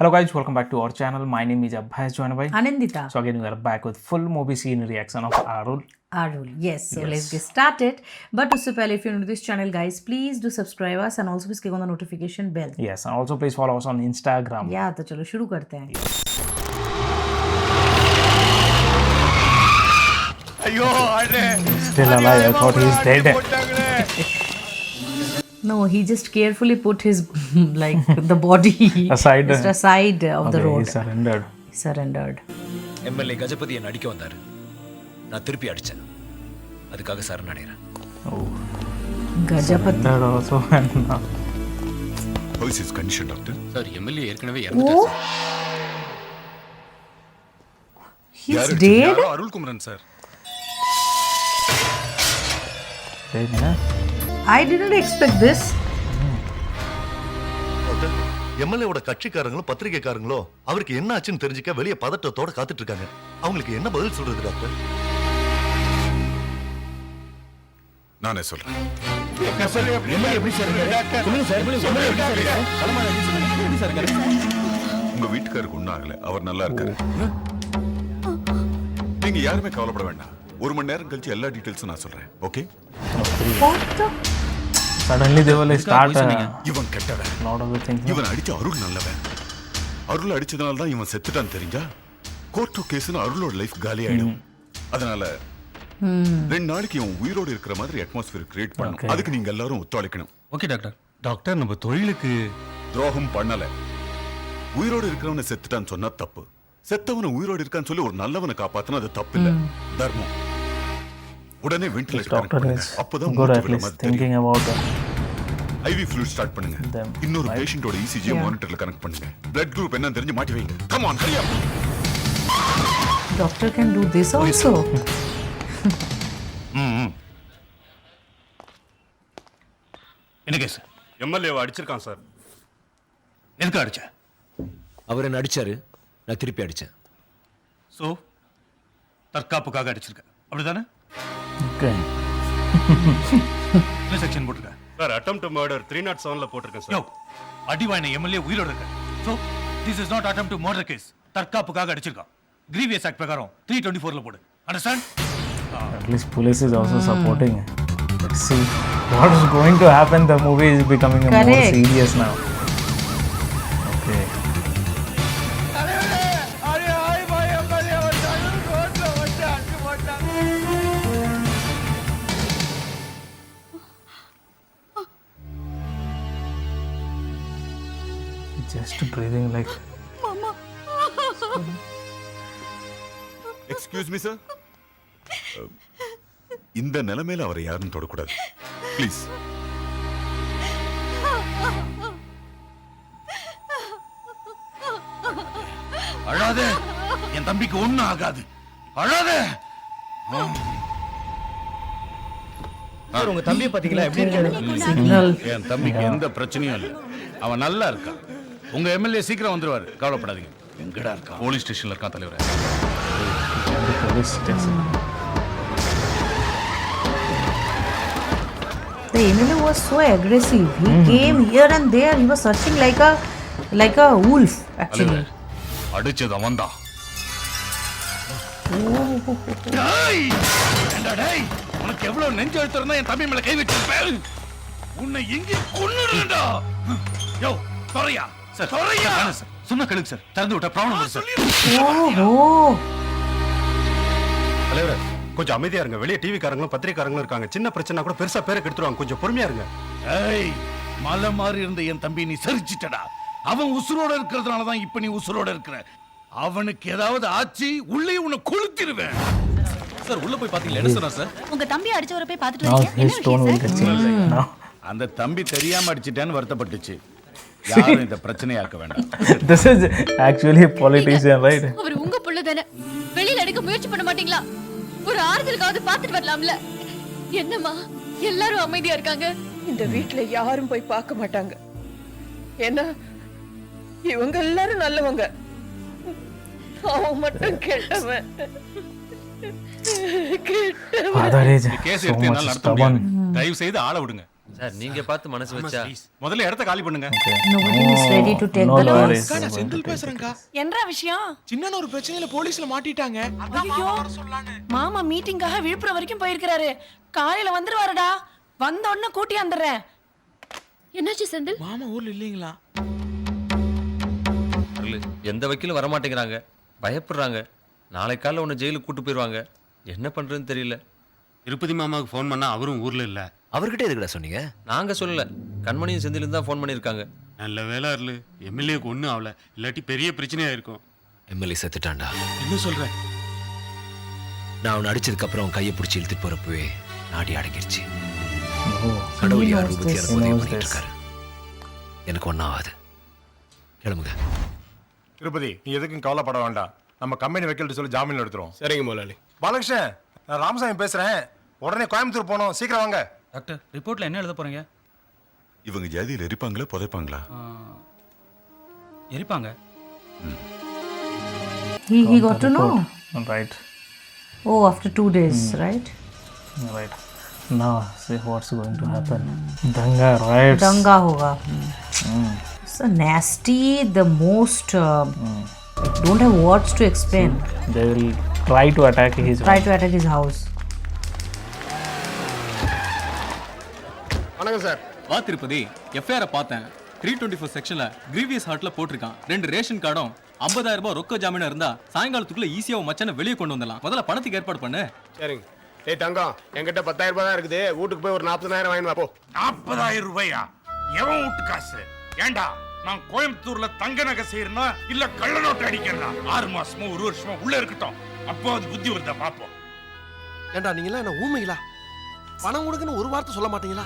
Hello guys, welcome back to our channel. My name is Abhay Joinabhai. Anandita. So again, we are back with full movie scene reaction of Arul. Arul, yes. So let's get started. But to pehले, if you're new to this channel, guys, please do subscribe us and also please click on the notification bell. Yes, and also please follow us on Instagram. Yeah, तो चलो शुरू करते हैं. Still alive. I thought he's dead. No, he just carefully put his like the body Aside. just aside of the Okay, road. he surrendered. Surrendered. MLA Gajapati என்னை அடிக்க வந்தாரு. நான் திருப்பி அடிச்சேன். அதுக்காக சரணடைறேன். Oh. Gajapati. Surrendered also. And now. How is his condition, doctor? Sir MLA ஏற்கனவே இறந்துட்டார் Oh, sir. he's dead. Arulkumaran sir. Dead, yeah? I didn't expect this. Doctor, எம்எல்ஏவோட கட்சிக்காரங்களும் பத்திரிகைக்காரங்களோ அவருக்கு என்ன ஆச்சுன்னு தெரிஞ்சுக்க வெளியே பதட்டத்தோட காத்துட்டு இருக்காங்க. அவங்களுக்கு என்ன பதில் சொல்றது டாக்டர்? நானே சொல்றேன். உங்க வீட்டுக்காருக்கு ஒண்ணும் ஆகல. அவர் நல்லா இருக்காரு. நீங்க யாருமே கவலைப்பட வேண்டாம். 1 மணி நேரம் கழிச்சு எல்லா டீடைல்ஸும் நான் சொல்றேன். Okay? What the? Suddenly they will start இவன் கெட்டவன். lot of the things. இவன் அடிச்ச அருள் நல்லவன். அருள் அடிச்சதுனால தான் இவன் செத்துட்டான்னு தெரிஞ்சா கோர்ட்டு கேஸ்னு அருளோட லைஃப் காலி ஆயிடும். அதனால 2 நாளைக்கு இவன் உயிரோடு இருக்கிற மாதிரி அட்மாஸ்பியர் கிரியேட் பண்ணணும். அதுக்கு நீங்க எல்லாரும் ஒத்துழைக்கணும். Okay doctor. டாக்டர் நம்ம தொழிலுக்கு துரோகம் பண்ணல. உயிரோடு இருக்கிறவனை செத்துட்டான்னு சொன்னா தப்பு. செத்தவனை உயிரோடு இருக்கான்னு சொல்லி ஒரு நல்லவனை காப்பாத்தினா அது தப்பு இல்ல, தர்மம். உடனே வென்டிலேட்டர் கனெக்ட் Doctor பண்ணுங்க. is அப்பதான் good மூச்சு at விட least மாதிரி thinking தெரியும். about ஐவி ஃப்ளூயிட் ஸ்டார்ட் பண்ணுங்க. them. இன்னொரு பேஷண்டோட இசிஜி மானிட்டர்ல கனெக்ட் பண்ணுங்க. பிளட் குரூப் என்னன்னு தெரிஞ்சு மாட்டி வைங்க. Come on, Hari up. Doctor can do this also. என்ன கேஸ்? எம்எல்ஏவை அடிச்சிருக்கான் சார். எதுக்கு அடிச்ச? அவர் என்ன அடிச்சாரு, நான் திருப்பி அடிச்சேன். சோ தற்காப்புக்காக அடிச்சிருக்க, அப்படிதானே? Okay. என்ன செக்ஷன் போட்டிருக்க? சார் அட்டெம்ப்ட் டு மர்டர் 307ல போட்டிருக்கேன் யோ, சார். அடிவாயின எம்எல்ஏ உயிரோட இருக்க. So this is not attempt to murder case. தற்காப்புக்காக அடிச்சிருக்கான். கிரீவியஸ் ஆக்ட் பிரகாரம் 324ல போடு. Understand? At least police is also supporting. Let's see what is going to happen. The movie is becoming more Correct. serious now. Okay. Just breathing like. Excuse me sir. இந்த நிலைமையில அவரை யாரும் தொடக்கூடாது. Please. அழாத. என் தம்பிக்கு ஒண்ணும் ஆகாது. அழாத. சார் உங்க தம்பியை பாத்தீங்களா எப்படி இருக்காரு? Signal. என் தம்பிக்கு எந்த பிரச்சனையும் இல்லை. அவன் நல்லா இருக்கான். உங்க எம்எல்ஏ சீக்கிரம் வந்துருவாரு, கவலைப்படாதீங்க. எங்கடா இருக்கான்? போலீஸ் ஸ்டேஷன்ல இருக்கான் தலைவரே. The police station. The MLA was so aggressive. He came here and there. He was searching like a wolf actually. அடிச்சது அவன்தான். டேய்! ஏண்டா டேய்? உனக்கு எவ்வளவு நெஞ்சு அழுத்தம் இருந்தா என் தம்பி மேல கை வச்சிருப்ப? உன்னை எங்கே கொன்னுடுறேன்டா. யோ, தொறையா. சார், தொறையா. சார், சொன்னா கேளுங்க சார். திறந்து விட்டா ப்ராப்ளம் வரும் சார். Oh, தலைவரே கொஞ்சம் அமைதியா இருங்க. வெளியே டிவி காரங்களும் பத்திரிகாரங்களும் இருக்காங்க. சின்ன பிரச்சனை கூட பெருசா பேரை கெடுத்துருவாங்க. கொஞ்சம் பொறுமையா இருங்க. ஏய், மலை மாதிரி இருந்த என் தம்பி நீ சரிச்சிட்டடா. அவன் உசுரோட இருக்கிறதுனால தான் இப்ப நீ உசுரோட இருக்கிற. அவனுக்கு ஏதாவது ஆச்சு உள்ளே உன்னை கொளுத்திடுவேன். சார் உள்ள போய் பாத்தீங்களா? என்ன சொன்னார் சார்? உங்க தம்பி அடிச்சவரை போய் பாத்துட்டு Now வரீங்க. his tone will get changed. Now. அந்த தம்பி தெரியாம அடிச்சிட்டான்னு வருத்தப்பட்டுச்சு. யாரும் இந்த பிரச்சனையாக்க வேண்டாம். This is actually a politician, right? அவர் உங்க புள்ள தானே. வெளியில எடுக்க முயற்சி பண்ண மாட்டீங்களா? ஒரு ஆறுதலுக்காவது பாத்துட்டு வரலாம்ல. என்னம்மா எல்லாரும் அமைதியா இருக்காங்க. இந்த வீட்ல யாரும் போய் பார்க்க மாட்டாங்க. ஏன்னா இவங்க எல்லாரும் நல்லவங்க. அவன் மட்டும் கெட்டவன். Father is கேஸ் so எடுத்து much என்னால நடத்த முடியாது. stubborn. தயவு செய்து ஆள விடுங்க. சார் நீங்க பார்த்து மனசு வச்சா முதல்ல இடத்த காலி பண்ணுங்க. Nobody is ready to take No the lawyer loss. is going to take this. என்ன விஷயம்? சின்ன ஒரு பிரச்சனையில போலீஸ்ல மாட்டிட்டாங்க. ஐயோ, மாமா மீட்டிங்காக விழுப்புரம் வரைக்கும் போயிருக்கிறாரு. காலையில வந்துருவாருடா. வந்த உடனே கூட்டி வந்துடுறேன். என்னாச்சு செந்தில்? மாமா ஊர்ல இல்லீங்களா? எந்த வக்கீலும் வரமாட்டேங்கிறாங்க, பயப்படுறாங்க. நாளை காலைல உன்னை ஜெயிலுக்கு கூட்டு போயிடுவாங்க. என்ன பண்றதுன்னு தெரியல. திருப்பதி மாமாவுக்கு ஃபோன் பண்ணா அவரும் ஊர்ல இல்ல. அவர்கிட்ட எதுக்குடா சொன்னீங்க? நாங்க சொல்லல, கண்மணியும் செந்திலும் தான் ஃபோன் பண்ணியிருக்காங்க. நல்ல வேலை அருள், எம்எல்ஏக்கு ஒன்றும் ஆகல, இல்லாட்டி பெரிய பிரச்சனையா இருக்கும். எம்எல்ஏ செத்துட்டான்டா. என்ன சொல்ற? நான் அவனை அடிச்சதுக்கு அப்புறம் அவன் கையை பிடிச்சி இழுத்துட்டு போறப்பவே நாடி அடங்கிருச்சு. Oh, கடவுள் யார் knows ரூபத்தி this. எனக்கு உதவி He knows பண்ணிட்டு this. இருக்காரு. எனக்கு ஒன்றும் ஆகாது. கிளம்புங்க. திருப்பதி, நீ எதுக்கும் கவலைப்பட வேண்டாம். நம்ம கம்பெனி வைக்கல்ட்டு சொல்லி ஜாமீன் எடுத்துரும். சரிங்க முதலாளி. பாலகிருஷ்ணன், நான் ராமசாமி பேசுறேன். உடனே கோயம்புத்தூர் போகணும், சீக்கிரம் வாங்க. டாக்டர், ரிப்போர்ட்ல என்ன எழுத போறீங்க? இவங்க ஜாதியில் எரிப்பாங்களா புதைப்பாங்களா? எரிப்பாங்க. He got to know. Right. Oh, after 2 days, right? Right. Now, see what's going to happen. Danga riots. Danga hoga. So nasty, the most. Don't have words to explain. They will try to attack his Try to attack his house. வணக்கம் sir. வா Tirupati, FIR பார்த்தேன். 324 செக்ஷன்ல grievous ஹார்ட்ல போட்டிருக்கான். 2 ration கார்டும் 50,000 ரூபாய் ரொக்க ஜாமீனா இருந்தா சாயங்காலத்துக்குள்ள ஈஸியா மச்சான வெளியே கொண்டு வந்துடலாம். முதல்ல பணத்துக்கு ஏற்பாடு பண்ணு. சரிங்க. ஏய் தங்கம், என்கிட்ட 10,000 ரூபாய் தான் இருக்குது. வீட்டுக்கு போய் ஒரு 40,000 வாங்கி வா போ. 40,000 ரூபாயா? எவன் வீட்டு காசு? ஏண்டா நான் கோயம்புத்தூர்ல தங்க நகை செய்யறனா இல்ல கள்ள நோட்டு அடிக்கிறனா? 6 மாசமோ 1 வருஷமோ உள்ள இருக்கட்டும். அப்போ அது புத்தி வருதா பாப்போம். ஏண்டா நீங்க எல்லாம் என்ன ஊமைங்களா? பணம் கொடுக்கன்னு ஒரு வார்த்தை சொல்ல மாட்டீங்களா?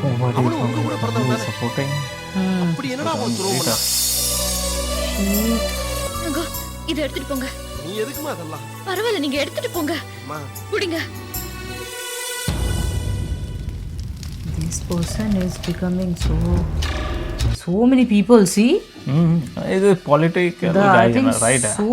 Nobody அவனும் உங்க கூட from பிறந்தவன் தானே? supporting. அப்படி என்னடா அவன் துரோகம் பண்ணா? தங்கம், இதை எடுத்துட்டு போங்க. நீ எதுக்குமா அதெல்லாம்? பரவாயில்ல, நீங்க எடுத்துட்டு போங்க. அம்மா, குடிங்க. This person is becoming so many people. See, It is political I guy, think right? so.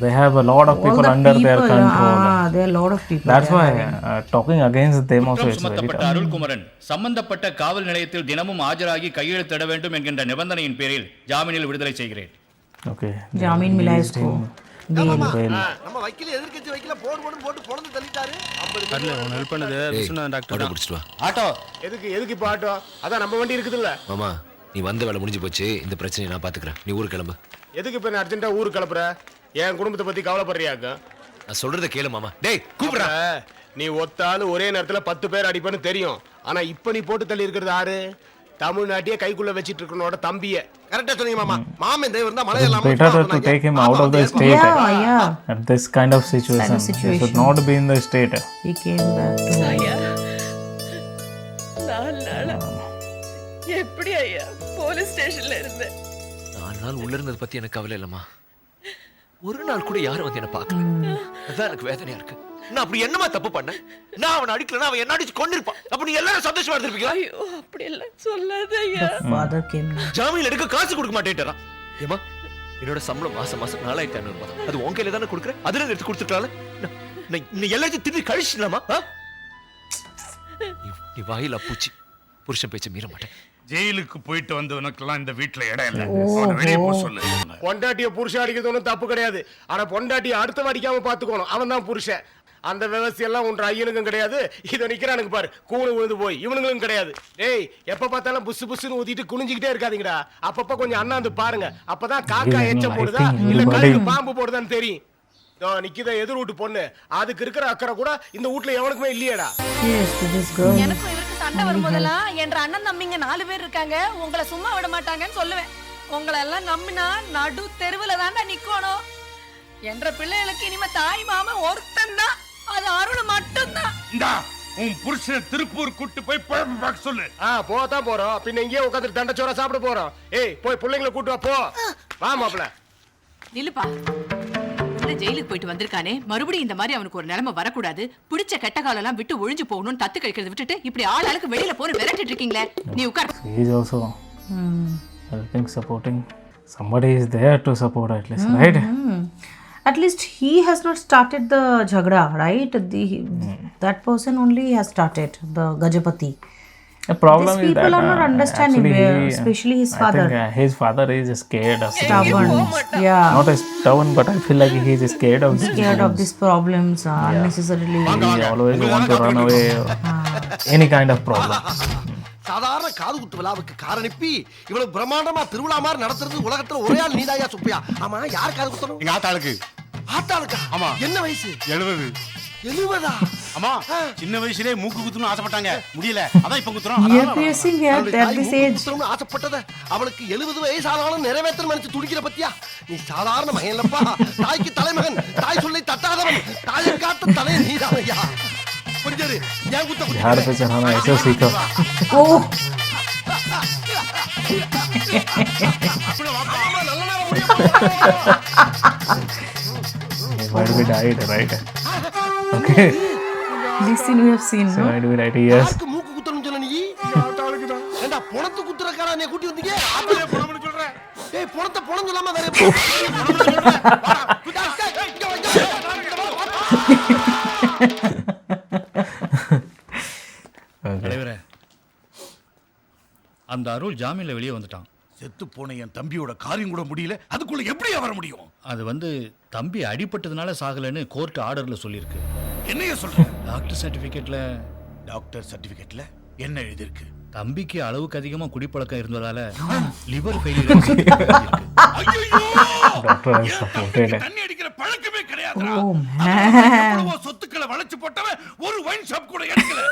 They have a lot of All people the under their people, control. there are a lot of people. That's they are why having. talking against them also is very சுமத்தப்பட்ட tough. Arulkumaran சம்பந்தப்பட்ட காவல் நிலையத்தில் தினமும் ஆஜராகி கையெழுத்திட வேண்டும் என்கின்ற நிபந்தனையின் பேரில் ஜாமீனில் விடுதலை செய்கிறேன். Okay. Jamin mila isko. Bail. Bail. நம்ம வக்கீல் எதிர்க்கட்சி வக்கீல போட்டு பொளந்து தள்ளிட்டாரு. ஹெல்ப் பண்ணது விஸ்வநாதன் டாக்டர் ஆட்டோ தான். பிடிச்சிட்டு வா. ஆட்டோ எதுக்கு இப்போ ஆட்டோ? அதான் நம்ம வண்டி இருக்குதுல்ல. மாமா, நீ வந்த வேலை முடிஞ்சு போச்சு. இந்த பிரச்சனையை நான் பாத்துக்கிறேன். நீ ஊருக்கு கிளம்பு. எதுக்கு இப்போ நான் அர்ஜென்ட்டா ஊருக்கு கிளப்புற? என் குடும்பத்தை பத்தி கவலைப்படுறியாக்க? நான் சொல்றத கேளு மாமா. டேய் கூப்பிடுறா. நீ ஒத்தாலு ஒரே நேரத்துல 10 பேர் அடிப்பேன்னு தெரியும். ஆனா இப்ப நீ போட்டு தள்ளி இருக்கிறது யாரு? தமிழ்நாட்டையே கைக்குள்ள வச்சிட்டு இருக்கனோட தம்பிய. கரெக்ட்டா சொன்னீங்க மாமா. மாமன் தேவர் இருந்தா மழை It's எல்லாம் better to take him out of the state Yeah. at this kind of situation. He situation. should not be in the state. He came back to. ஐயா, 4 நாளா எப்படி ஐயா போலீஸ் ஸ்டேஷன்ல இருந்தேன்? 4 நாள் உள்ள இருந்ததை பத்தி எனக்கு கவலை இல்லம்மா. ஒரு நாள் கூட யாரும் வந்து என்ன பார்க்கல. அதான் எனக்கு வேதனையா இருக்கு. நான் அப்படி என்னமா தப்பு பண்ணேன்? நான் அவனை அடிக்கலன்னா அவன் என்ன அடிச்சு கொண்டிருப்பான். அப்ப நீங்க எல்லாரும் சந்தோஷமா இருந்திருப்பீங்களா? ஐயோ, அப்படி எல்லாம் சொல்லாத ஐயா. Father came. ஜாமீன் எடுக்க காசு கொடுக்க மாட்டேன்றான். ஏமா, என்னோட சம்பளம் மாசம் 4,500 ரூபாய். அது உன் கையில தானே கொடுக்குறேன். அதுல எடுத்து கொடுத்துட்டால நீ எல்லாத்தையும் திருப்பி கழிச்சிடலாமா? நீ வாயில பூச்சி. புருஷன் பேச்ச மீற மாட்டேன். ஜெயிலுக்கு போயிட்டு வந்தவனுக்கெல்லாம் இந்த வீட்டுல இடம் இல்ல. அவனை வெளியே போக சொல்லு. பொண்டாட்டிய புருஷன் அடிக்கிறது ஒன்றும் தப்பு கிடையாது. ஆனா பொண்டாட்டிய அடுத்த அடிக்காம பாத்துக்கணும். அவன் தான் புருஷன். அந்த விவசாயம் உன்ற ஐயனுக்கும் கிடையாது. இதை நிக்கிறானுக்கு பாரு, கூணு விழுந்து போய் இவனுங்களும் கிடையாது. டேய், எப்ப பார்த்தாலும் புசு புசுன்னு ஊத்திட்டு குனிஞ்சுக்கிட்டே இருக்காதீங்கடா. அப்பப்ப கொஞ்சம் அண்ணாந்து பாருங்க. அப்பதான் காக்கா எச்சம் போடுதா இல்ல கழுகு பாம்பு போடுதான்னு தெரியும். நிக்கித எதிர் வீட்டு பொண்ணு, அதுக்கு இருக்கிற அக்கறை கூட இந்த வீட்டுல எவனுக்குமே இல்லையடா. Yes, to this girl. எனக்கும் இவருக்கு சண்டை வரும்போதெல்லாம் என்ற அண்ணன் தம்பிங்க 4 பேர் இருக்காங்க. உங்களை சும்மா விட மாட்டாங்கன்னு சொல்லுவேன். உங்களை எல்லாம் நம்பினா நடு தெருவுல தாண்டா நிக்கணும். என்ற பிள்ளைகளுக்கு இனிமே தாய் மாமன் ஒருத்தன் தான். அது அருள் மட்டும்தான். இந்தா உன் புருஷனை திருப்பூர் கூட்டு போய் குழம்பு பார்க்க சொல்லு. போதான் போறோம். பின்ன இங்கேயே உட்காந்து தண்டச்சோரா சாப்பிட போறோம். ஏய், போய் பிள்ளைங்களை கூட்டு வா. போ வா மாப்பிள. நில்லுப்பா. ஜெயிலுக்கு போயிட்டு வந்திருக்கானே, மறுபடியும் இந்த மாதிரி அவனுக்கு ஒரு நிலைமை வரக்கூடாது. பிடிச்ச கெட்ட காலம் எல்லாம் விட்டு ஒழிஞ்சு போகணும்னு தத்து கழிக்கிறத விட்டுட்டு இப்படி ஆளுக்கு வெளியில போற விரட்டிட்டு இருக்கீங்களே. நீ உட்கார். He is also helping, supporting. Somebody is there to support at least, right? At least he has not started the jhagda, right? That person only has started, the Gajapati. The problem These is that people are not understanding, actually especially his I father. think, his father is scared of Stubborn. Yeah. Not as stubborn, but I feel like he is scared of these Scared of problems. these problems unnecessarily. He always want to run away. Any kind of problem. சாதாரண காது குத்து விழாவுக்கு காரணிப்பி இவ்வளவு பிரம்மாண்டமா திருவிழா மாதிரி நடத்துறது உலகத்துல ஒரே ஆள் நீதாயா சுப்பையா? ஆமா, யார் காது குத்தணும்? எங்க ஆத்தாளுக்கு. ஆத்தாளுக்கா? ஆமா. என்ன வயசு? 70. 70? ஆமா, சின்ன வயசுலயே மூக்கு குத்துன்னு ஆசைப்பட்டாங்க, முடியல, அதான் இப்ப குத்துறோம். Ear piercing here at this age. குத்துறோம்னு ஆசைப்பட்டத அவளுக்கு 70 வயசு ஆனாலும் நிறைவேற்ற மனுச்சு துடிக்கிற பத்தியா? நீ சாதாரண மகன் இல்லப்பா, தாய்க்கு தலைமகன், தாய் சொல்லை தட்டாதவன், தாயை காத்த தலை நீதானையா. புரிஞ்சது? ஏன் குத்த बिहार पे चढ़ाना ऐसे सीखो. Oh. He might be died, right? Okay. This scene we have seen, So no? might be right. Yes. மூக்கு குத்தணும்னு சொல்ல நீ? ஏண்டா பொணத்து குத்துறக்காரா நீ கூட்டி வந்தீங்க? ஆத்தாலே பொணம்னு சொல்றேன். ஏய் பொணத்த பொணம் சொல்லாம வேற எப்படி? தலைவரே, அந்த அருள் ஜாமீன்ல வெளியே வந்துட்டான். செத்து போன என் தம்பியோட காரியம் கூட முடியல, அதுக்குள்ள எப்படி வர முடியும்? அது தம்பி அடிபட்டதுனால சாகலன்னு கோர்ட் ஆர்டர்ல சொல்லியிருக்கு. என்னைய சொல்ற? டாக்டர் சர்டிபிகேட்ல டாக்டர் சர்டிபிகேட்ல என்ன எழுதிருக்கு? தம்பிக்கு அளவுக்கு அதிகமா குடிப்பழக்கம் இருந்ததால liver failure. Doctor has supported. தண்ணி அடிக்கிற பழக்கமே கிடையாதுடா. Oh man. சொத்துக்களை வளைச்சு போட்டவன் ஒரு வைன் ஷாப் கூட எடுக்கல.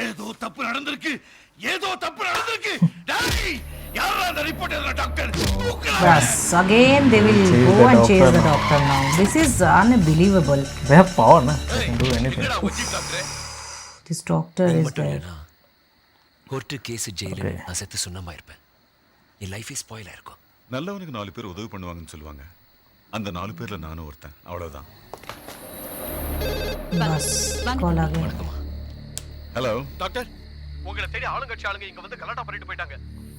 ஏதோ தப்பு நடந்திருக்கு, ஏதோ தப்பு நடந்திருக்கு. டேய், யாரா அந்த ரிப்போர்ட் எழுதுற doctor? Yes, again they will go and chase the doctor now. This is unbelievable. They have power, na? They can do anything. This doctor is there. Court case jail நான் செத்து சுண்ணமா இருப்பேன். என் லைஃப் ஸ்பாயில் ஆயிருக்கும். நல்லவனுக்கு 4 பேர் உதவி பண்ணுவாங்கன்னு சொல்லுவாங்க. அந்த 4 பேர்ல நானும் ஒருத்தன். அவ்வளவுதான். Bus. Call again. Hello doctor, உங்களை தேடி ஆளுங்கட்சி ஆளுங்க இங்க வந்து கலாட்டா பண்ணிட்டு போயிட்டாங்க.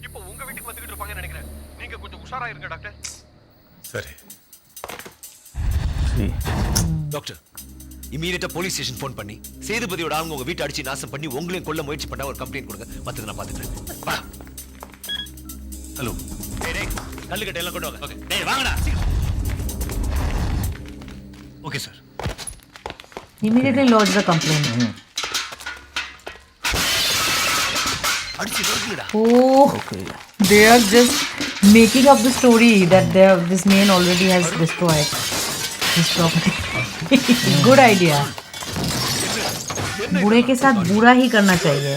இப்போ உங்க வீட்டுக்கு வந்துகிட்டு இருப்பாங்கன்னு நினைக்கிறேன். நீங்க கொஞ்சம் உஷாரா இருங்க டாக்டர். சரி. See. டாக்டர், இமீடியட்டா போலீஸ் ஸ்டேஷன் ஃபோன் பண்ணி சேதுபதியோட ஆளுங்க உங்க வீட்டை அடிச்சு நாசம் பண்ணி உங்களையும் கொல்ல முயற்சி பண்ணா ஒரு கம்ப்ளைண்ட் கொடுங்க. மத்தத நான் பாத்துக்கிறேன். வா. ஹலோ. டேய், கல்லுக்கட்டை எல்லாம் கொண்டு வாங்க. ஓகே. டேய் வாங்கடா. சீக்கிரம். Okay sir. Immediately lodge the complaint. அடிச்சு நொறுக்குடா. Oh. Okay. They are just making up the story that this man already has destroyed his property. Good idea. बुरे के साथ बुरा ही करना चाहिए.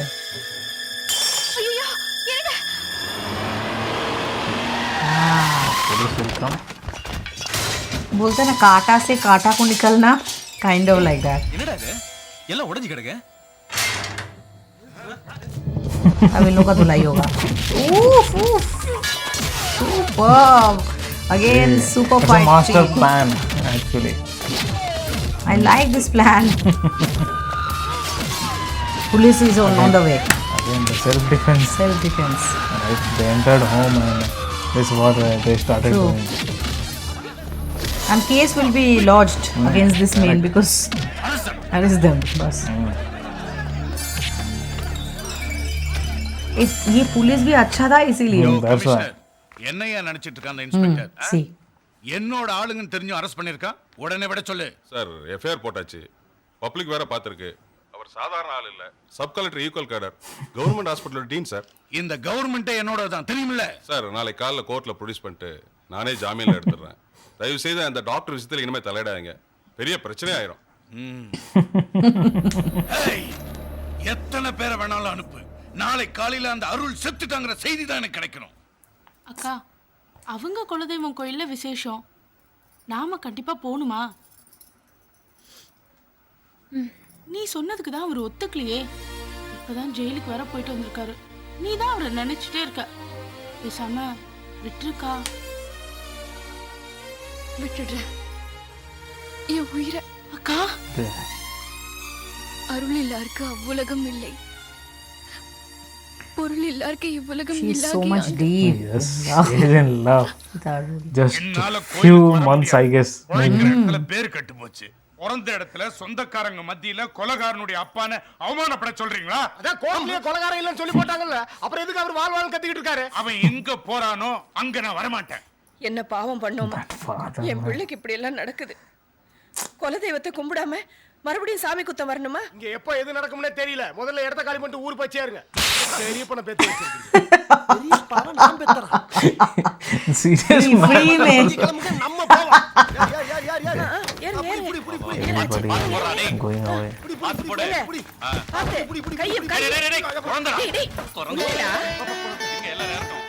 Police will come. बोलते हैं ना कांटा से कांटा को निकलना, kind of like that. என்னடா இது? எல்லாம் உடைஞ்சு கிடக்கு. अब इन लोगों का धुलाई होगा. Oof, oof. Superb. Again, super It's a fight master scene. plan, actually. I like this plan. Police is on the way. Again, the self-defense. Self-defense. Right? They entered home and this is what they started True. doing. And case will be lodged against this man because arrest them. बस. ये police भी अच्छा था इसीलिए. That's why. என்னையா நினைச்சிட்டு இருக்கான் அந்த இன்ஸ்பெக்டர்? See. என்னோட ஆளுங்கன்னு தெரிஞ்சும் அரெஸ்ட் பண்ணிருக்கான். உடனே விட சொல்லு. சார் எஃப்ஐஆர் போட்டாச்சு. பப்ளிக் வேற பாத்துருக்கு. அவர் சாதாரண ஆள் இல்ல. Sub collector equal cadre. Government hospital dean sir. இந்த கவர்மெண்ட்டே என்னோட தான் தெரியுமில்ல? சார் நாளை காலைல கோர்ட்ல ப்ரொடியூஸ் பண்ணிட்டு நானே ஜாமீன்ல எடுத்துறேன். தயவு செய்து அந்த டாக்டர் விஷயத்துல இனிமே தலையிடாதீங்க. பெரிய பிரச்சனை ஆயிரும். ஏய், எத்தனை பேரை வேணாலும் அனுப்பு. நாளை காலையில அந்த அருள் செத்துட்டாங்கிற செய்தி தான் எனக்கு கிடைக்கணும். அக்கா, அவங்க குலதெய்வம் கோயில்ல விசேஷம். நாம கண்டிப்பா போகணுமா? நீ சொன்னதுக்கு தான் அவர் ஒத்துக்கலையே. இப்பதான் ஜெயிலுக்கு வர போயிட்டு வந்திருக்காரு. நீ தான் அவரை நினைச்சிட்டே இருக்க. பேசாம விட்டுருக்கா. விட்டுடுறேன் என் உயிரை. அக்கா, அருள் இல்லாருக்கு அவ்வுலகம் இல்லை, பொருள் இல்லாருக்கு இவ்வுலகம் She's இல்லை. so much deep. Yes, she's in love. With Arul. Just few months, I guess. Maybe. பேர் கட்டு போச்சு. பிறந்த இடத்துல சொந்தக்காரங்க மத்தியில கொலைகாரனுடைய அப்பான்னு அவமானப்பட சொல்றீங்களா? அதான் கோர்ட்லயே கொலைகாரம் இல்லைன்னு சொல்லி போட்டாங்கல்ல, அப்புறம் எதுக்கு அவர் வாழ் வாழ் கத்திக்கிட்டு இருக்காரு? அவன் எங்க போறானோ அங்க நான் வரமாட்டேன். என்ன பாவம் பண்ணோமா? என் பிள்ளைக்கு இப்படி எல்லாம் நடக்குது. குலதெய்வத்தை கும்பிடாம மறுபடியும் சாமி குத்தம் வரணுமா? இங்க எப்ப எது நடக்கும்னே தெரியல. முதல்ல இடத்த காலி பண்ணிட்டு ஊர் போய் சேருங்க. பெரிய பண்ண பேத்து வச்சிருக்கீங்க. பெரிய பணம் நான் பெத்தறேன். Serious free man. நம்ம போலாம். யார் going away. பாத்து போடு. கையை குழந்தடா. டேய் இங்க எல்லாரும் இருக்கோம்.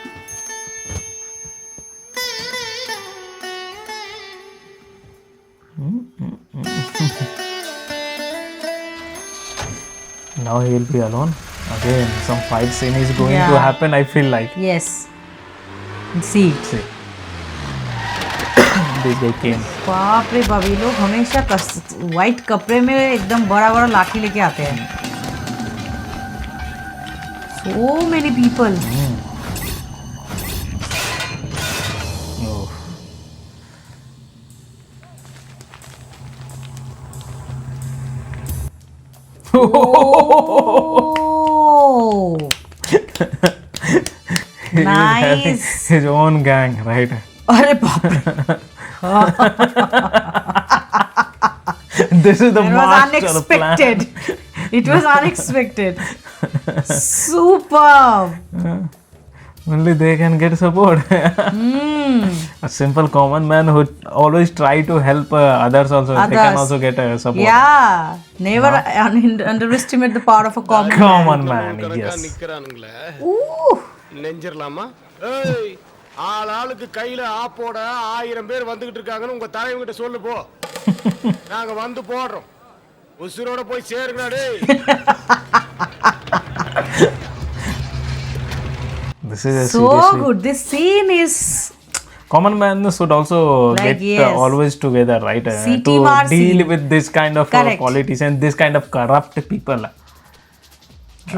Now he will be alone again. Some fight scene is going to happen, I feel like. Yes. See. They came. बाप रे बाप, ये लोग हमेशा व्हाइट कपड़े में एकदम बड़ा बड़ा लाठी लेके आते हैं. So many people. Oh. Oh. He is having Nice. his own gang, right? अरे बाप रे. This is the It was master plan. unexpected. It was unexpected. Superb. Only they can get support. A simple common man who always try to help others also. They can Others. also get support. Yeah. Never underestimate the power of a common man. Yes. நிக்கறானுங்களே. Ooh. நெஞ்சிரலாமா? ஏய், ஆளுக்கு கையில ஆப்போட 1000 பேர் வந்துகிட்டு இருக்காங்கன்னு உங்க தலைவங்கிட்ட சொல்லு போ. நாங்க வந்து போடுறோம். உசுரோட போய் சேருங்கடா டேய். This is a So seriously good. This scene is common man should also Like, get yes. always together, right? CT To Marcy. deal with this kind of Correct. politicians, this kind of corrupt people.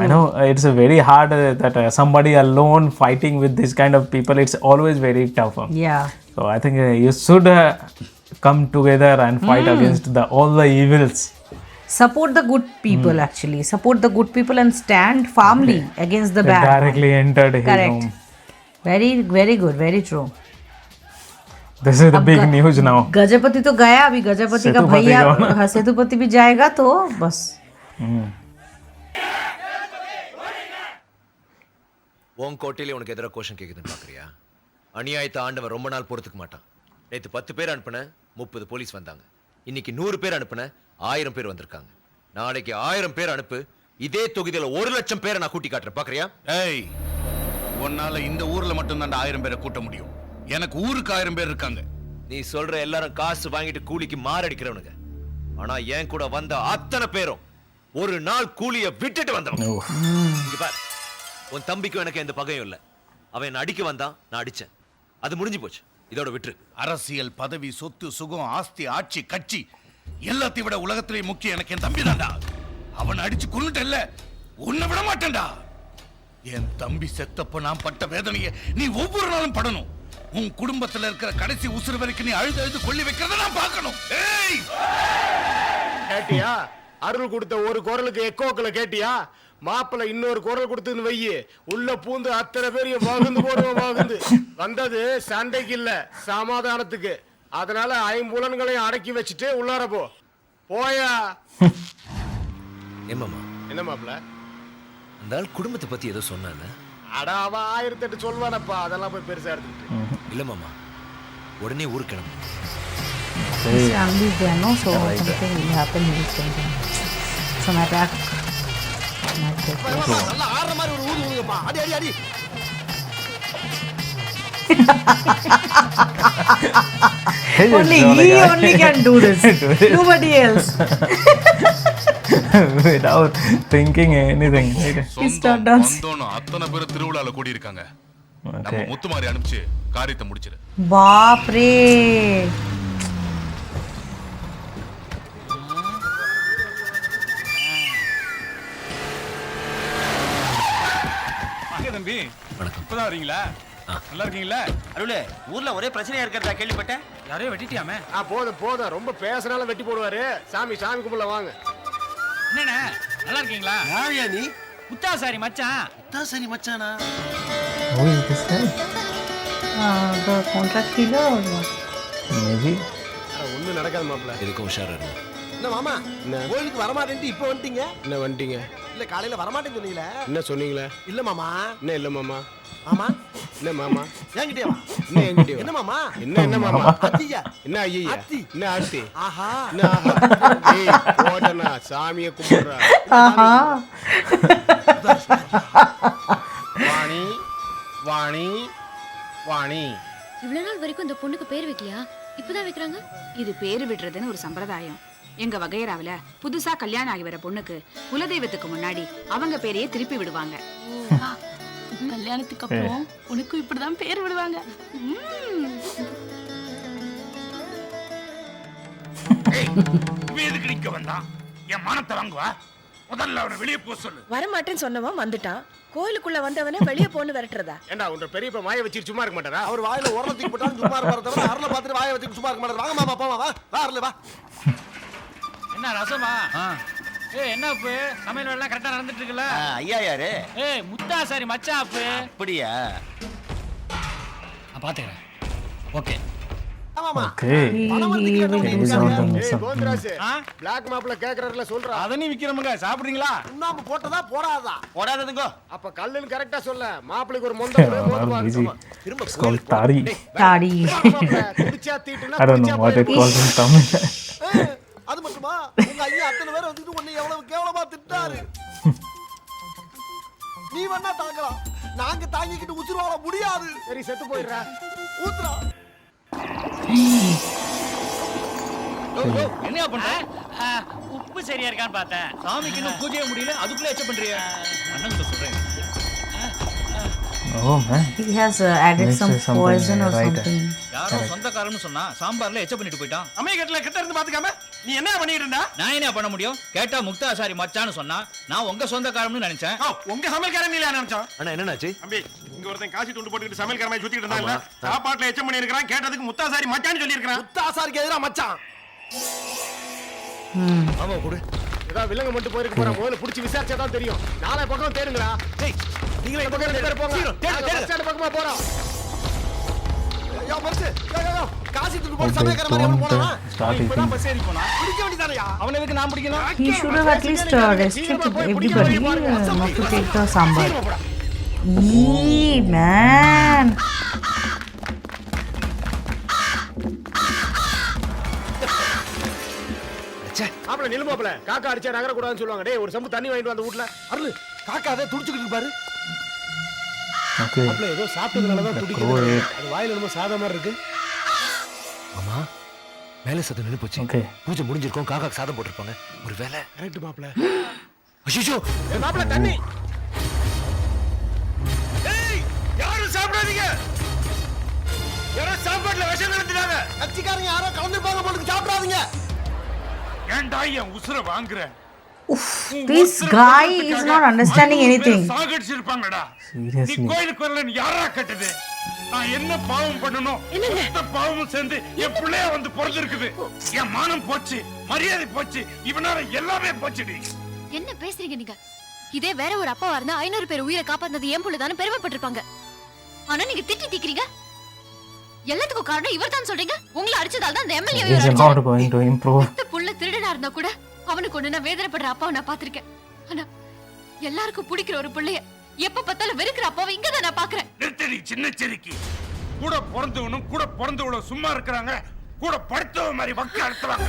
I know it's a very hard that somebody alone fighting with this kind of people. It's always very tough. yeah. So I think you should come together and fight against all the evils. Support the good people actually. Support the good people and stand firmly against the They bad. directly entered his Correct. home. Very very good. Very true. This is the big news now. Gajapati तो गया, अभी गजपति का सेतुपति भैया कौन? हाँ, सेतुपति भी जाएगा तो बस. உன் கோட்டையிலே உனக்கு எதிராக கோஷம் கேக்குதுன்னு பாக்குறியா? அநியாயத்தை ஆண்டவன் ரொம்ப நாள் பொறுத்துக்க மாட்டான். நேத்து 10 பேர் அனுப்புன 30 போலீஸ் வந்தாங்க. இன்னைக்கு 100 பேர் அனுப்புன 1000 பேர் வந்திருக்காங்க. நாளைக்கு 1000 பேர் அனுப்பு, இதே தொகுதியில 1,00,000 பேரை நான் கூட்டி காட்டுறேன். பாக்குறியா? ஏய், உன்னால இந்த ஊர்ல மட்டும் தான் 1000 பேரை கூட்ட முடியும். எனக்கு ஊருக்கு 1000 பேர் இருக்காங்க. நீ சொல்ற எல்லாரும் காசு வாங்கிட்டு கூலிக்கு மாரடிக்கிறவனுங்க. ஆனா என் கூட வந்த அத்தனை பேரும் ஒரு நாள் கூலிய விட்டுட்டு வந்தவங்க. இங்க பாரு, உன் தம்பிக்கும் எனக்கு எந்த பகையும் இல்ல. அவன் என்ன அடிக்க வந்தான், நான் அடிச்சேன். அது முடிஞ்சு போச்சு. இதோட விட்டுரு. அரசியல், பதவி, சொத்து, சுகம், ஆஸ்தி, ஆட்சி, கட்சி எல்லாத்தையும் விட உலகத்திலே முக்கியம் எனக்கு என் தம்பி தான்டா. அவன் அடிச்சு கொன்னுட்டல்ல, உன்னை விட மாட்டேன்டா. என் தம்பி செத்தப்ப நான் பட்ட வேதனையை நீ ஒவ்வொரு நாளும் படணும். உன் குடும்பத்துல இருக்கிற கடைசி உசுறு வரைக்கும் நீ அழுது அழுது கொள்ளி வைக்கிறத நான் பார்க்கணும். ஏய், கேட்டியா? அருள் கொடுத்த ஒரு குரலுக்கு எக்கோக்களை கேட்டியா? மாப்பிள்ள இன்னொரு குரல் கொடுத்துன்னு வையி, உள்ள பூந்து அத்தனை பேரையும் வகுந்து போடுவோம். வகுந்து வந்தது சண்டைக்கு இல்ல, சமாதானத்துக்கு. அதனால 5 புலன்களையும் அடக்கி வச்சுட்டு உள்ளார போ. போயா. ஏமாமா, என்ன மாப்பிள்ள? அந்த ஆள் குடும்பத்தை பத்தி ஏதோ சொன்னானே. அட, அவன் 1008 சொல்வானப்பா. அதெல்லாம் போய் பெருசா எடுத்துக்கிட்டு. இல்ல மாமா, உடனே ஊருக்கு கிளம்பு. His family is there, no? So something will happen. He is thinking. Some attack. நல்லா ஆடுற மாதிரி ஒரு ஊது ஊதுங்கப்பா. அடி அடி அடி. Only he only can do this. Nobody else. Without thinking anything. Start dance. வந்தோன்னு அத்தனை பேர் திருவிழால கூடி இருக்காங்க. நம்ம முத்துமாரி அனுப்பிச்சு காரியத்தை முடிச்சிரு. बाप रे. தம்பி இப்பதான் வரீங்களா? நல்லா இருக்கீங்களா? அருளே, ஊர்ல ஒரே பிரச்சனையா இருக்கிறதா கேள்விப்பட்டேன். யாரையோ வெட்டிட்டியாமே? போதும் ரொம்ப பேசினாலும் வெட்டி போடுவாரு. சாமி கும்பிடல வாங்க. என்னண்ணே நல்லா இருக்கீங்களா? யாரையா நீ? முத்தாசாரி மச்சான். முத்தாசாரி மச்சானா? Who is this guy? The contract killer or what? Maybe. ஒண்ணும் நடக்காது மாப்ள. எதுக்கும் உஷாரா இருங்க. என்ன மாமா? கோயிலுக்கு வரமாட்டேன்ட்டு இப்போ வந்துட்டீங்க? என்ன வந்துட்டீங்க? இல்ல காலையில வரமாட்டேன்னு சொன்னீங்களே. என்ன சொன்னீங்களே? இல்ல மாமா. என்ன இல்ல மாமா? மாமா? என்ன மாமா? என்கிட்டயே வா. என்ன என்கிட்டயே? என்ன மாமா? என்ன மாமா? அத்தியா. என்ன ஐயா? அத்தி. என்ன ஆத்தி? ஆஹா. என்ன ஆஹா? ஏய் போடனா சாமியை கும்பிடுறா. ஆஹா. வாணி வாணி வாணி. இவ்வளவு நாள் வரைக்கும் இந்த பொண்ணுக்கு பேர் வைக்கலையா? இப்பதான் வைக்கிறாங்க. இது பேரு விடுறதுன்னு ஒரு சம்பிரதாயம். எங்க வகையறாவில புதுசா கல்யாணம் ஆகி வர பொண்ணுக்கு குலதெய்வத்துக்கு முன்னாடி அவங்க பேரையே திருப்பி விடுவாங்க. கல்யாணத்துக்கு அப்புறம் உனக்கும் இப்படிதான் பேர் விடுவாங்க. எதுக்கு நிக்க வந்தான்? என் மானத்தை வாங்குவா? முதல்ல அவனை வெளியே போக சொல்லு. வரமாட்டேன்னு சொன்னவன் வந்துட்டான். கோயிலுக்குள்ள வந்தவனே வெளியே போன்னு விரட்டுறதா? ஏண்டா உன்ற பெரியப்பா மாய வச்சிட்டு சும்மா இருக்க மாட்டாரா? அவர் வாயில உரத்துக்கு போட்டாலும் சும்மா இருப்பாரு தவிர அருளை பார்த்துட்டு வாயை வச்சுட்டு சும்மா இருக்க மாட்டாரு. வாங்க மாமா போமா வா. வா அருளே வா. என்ன ரசமா? என்ன அப்பு சமையல் வேலை கரெக்டா நடந்துட்டு இருக்குல்ல? ஐயா யாரு? முத்தாசாரி மச்சான் அப்பு. அப்படியா? பாத்துக்கிறேன். ஓகே. Okay. கோந்தராஜ் பிளாக் மாப்ல கேக்குறதுல சொல்றா. அத நீ விக்கிறவங்க சாப்பிடுறீங்களா? சுண்ணாம்பு போட்டதா போடாதா? போடாததுங்க. அப்ப கல்லுன்னு கரெக்டா சொல்ல. மாப்பிளைக்கு ஒரு மொந்த It's called tari. Tari. குடிச்சா தீட்டுனா I don't know what it calls in Tamil. அது மட்டுமா? உங்க ஐயா அத்தனை பேர் வந்துட்டு உன்னை எவ்வளவு கேவலமா திட்டாரு. நீ வேணா தாங்கலாம். நாங்க தாங்கிக்கிட்டு உசுறு வாழ முடியாது. சரி செத்து போயிடுறா. ஊத்துறா. என்ன பண்ற? உப்பு சரியா இருக்கான்னு பார்த்தேன். சாமிக்கு இன்னும் பூஜையே முடியல, அதுக்குள்ள எச்ச பண்றியா? அண்ணன் சொல்றேன். Oh man. He has added some poison or something. யாரோ சொந்தக்காரன்னு சொன்னா சாம்பார்ல எச்ச பண்ணிட்டு போயிட்டான். அம்மையகட்ல கிட்ட இருந்து பாத்துக்காம நீ என்ன பண்ணிட்டு இருந்தா? நான் என்ன பண்ண முடியும்? கேட்டா முக்தாசாரி மச்சான்னு சொன்னா நான் உங்க சொந்தக்காரன்னு நினைச்சேன். உங்க சமையல்காரன் நீல நினைச்சேன். அண்ணா என்னன்னாச்சு? தம்பி இங்க ஒருத்தன் காசி துண்டு போட்டுக்கிட்டு சமையல்காரன் சுத்திட்டு இருந்தான்ல. சாப்பாட்டுல எச்ச பண்ணி இருக்கான். கேட்டதுக்கு முக்தாசாரி மச்சான்னு சொல்லி இருக்கான். முத்தாசாரிக்கு எதிரா மச்சான். ஆமா கொடு. ஏதா விலங்க மட்டும் போயிருக்கு போறா. முதல்ல புடிச்சு விசாரிச்சா தான் தெரியும். நாளை பக்கம் தேடுங்கடா. டேய் நீங்களே பக்கம் ரெண்டு போங்க. தேடு ஸ்டாண்ட் பக்கமா போறோம். யா பர்ஸ். யா காசி துண்டு போட்டு சமையல்காரன் மாதிரி அவன் போறானா? இப்பதான் பஸ் ஏறி போனா. பிடிக்க வேண்டியதானயா? அவன எதுக்கு நான் பிடிக்கணும்? He should have at least restricted everybody not to take the sambar. Eee, man. மாப்ள நில்லு மாப்ள. காக்கா அடிச்சா நகர கூடாதுன்னு சொல்லுவாங்க. டேய் ஒரு சம்பு தண்ணி வாங்கிட்டு வந்து வீட்ல. அருள் காக்கா அதை துடிச்சுக்கிட்டு பாரு. Okay. மாப்ள ஏதோ சாப்பிட்டதுனால தான் துடிக்குது. அது வாயில என்னமோ சாதா மாதிரி இருக்கு. ஆமா மேல சத்தம் நின்னு போச்சு. Okay. பூஜை முடிஞ்சிருக்கும். காக்காக்கு சாதம் போட்டுருப்பாங்க. ஒரு வேலை. கரெக்ட் மாப்ள. அய்யோ மாப்ள தண்ணி. ஏய் யாரும் சாப்பிடாதீங்க. யாரோ சாப்பாட்டுல விஷம் கலந்துட்டாங்க. கட்சிக்காரங்க யாரோ கலந்துப்பாங்க போட்டு சாப்பிடாதீங்க. ஏன்டா என் உசுர வாங்குற? This guy is not understanding anything. சாகடிச்சிருப்பாங்கடா. நீ Seriously. கோயிலுக்கு வரலன்னு யாரா கட்டுது? நான் என்ன பாவம் பண்ணணும்? மொத்த பாவமும் சேர்ந்து என் பிள்ளைய வந்து பிறந்திருக்குது. என் மானம் போச்சு, மரியாதை போச்சு, இவனால எல்லாமே போச்சுடி. என்ன பேசுறீங்க நீங்க? இதே வேற ஒரு அப்பாவா இருந்தா 500 பேர் உயிரை காப்பாத்தினது என் புள்ளதானு பெருமைப்பட்டிருப்பாங்க. ஆனா நீங்க திட்டி தீக்கிறீங்க. எல்லாத்துக்கும் காரணம் இவர்தான் சொல்றீங்க. உங்களை அடிச்சதால தான் அந்த MLA He is not going to improve. புள்ள திருடனா இருந்தா கூட அவனுக்கு ஒண்ணு நான் வேதனைப்படுற அப்பாவை நான் பாத்திருக்கேன். ஆனா எல்லாருக்கும் பிடிக்கிற ஒரு பிள்ளைய எப்ப பார்த்தாலும் வெறுக்கிற அப்பாவை இங்கதான் நான் பாக்குறேன். நிறுத்தடி சின்ன செருக்கி. கூட பிறந்தவனும் கூட பிறந்தவளும் சும்மா இருக்கிறாங்க. கூட படுத்தவ மாதிரி வக்க அழுத்துறாங்க.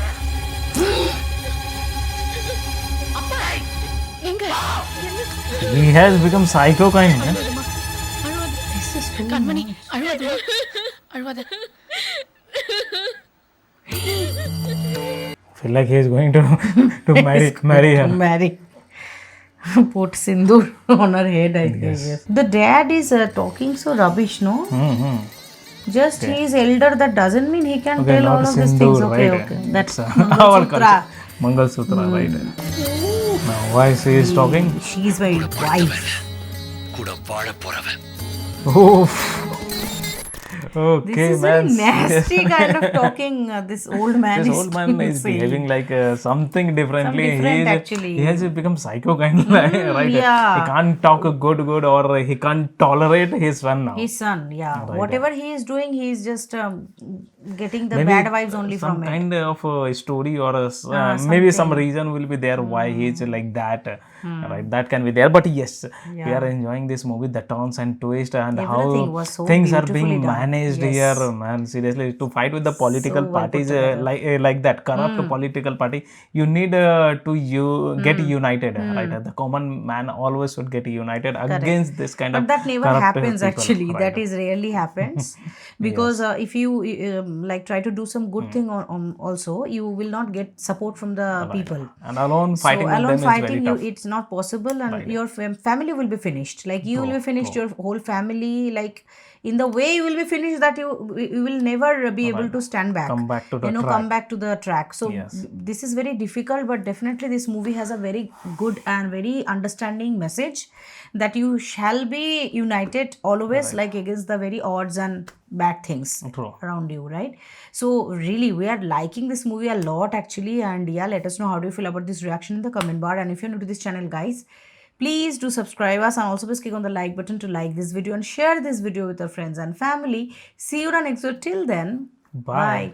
அப்பா எங்க He has become psycho kind. This is too Kanmani அழுவாத அழுவாத. Feel like he is going to marry her. marry. Put sindoor on her head, I guess. The dad is talking so rubbish, no? Just he is elder. That doesn't mean he can tell all of these things. Okay, right? okay. That's Our culture. Mangal Sutra, right? Now, why she is talking? She is my wife. கூட வாழ போறவன். Oh. Okay, This is man. very nasty kind of talking. This old man This is old man is saying. behaving like something differently. different he actually. He has become psycho kind of right? yeah. He can't talk good or he can't tolerate his son now. His son, yeah. Right. Whatever he is doing, he is just getting the Maybe bad vibes only some from it. kind of story or maybe some something. reason will be there why he is like that. Right, that can be there. But yes, we are enjoying this movie, the turns and twist and Everything how was so things are being beautifully done. managed Yes. here, man. Seriously, to fight with the political So well put parties together. like that corrupt political party, you need to get united. Right, the common man always should get united against this kind But of that never corrupt happens people. actually. Right. That is rarely happens because if you like try to do some good thing also, you will not get support from the people. And alone fighting so with alone them is fighting very you, tough. it's not possible, and your family will be finished. Like you will be finished, your whole family. Like in the way you will be finished, that you will never be able to stand back. Come back to the track. Come back to the track. So Yes. this is very difficult, but definitely this movie has a very good and very understanding message that you shall be united always, like against the very odds and bad things True. around you, right? So really we are liking this movie a lot actually, and yeah, let us know how do you feel about this reaction in the comment bar. And if you're new to this channel, guys, please do subscribe us, and also please click on the like button to like this video and share this video with your friends and family. See you on next video. Till then, bye.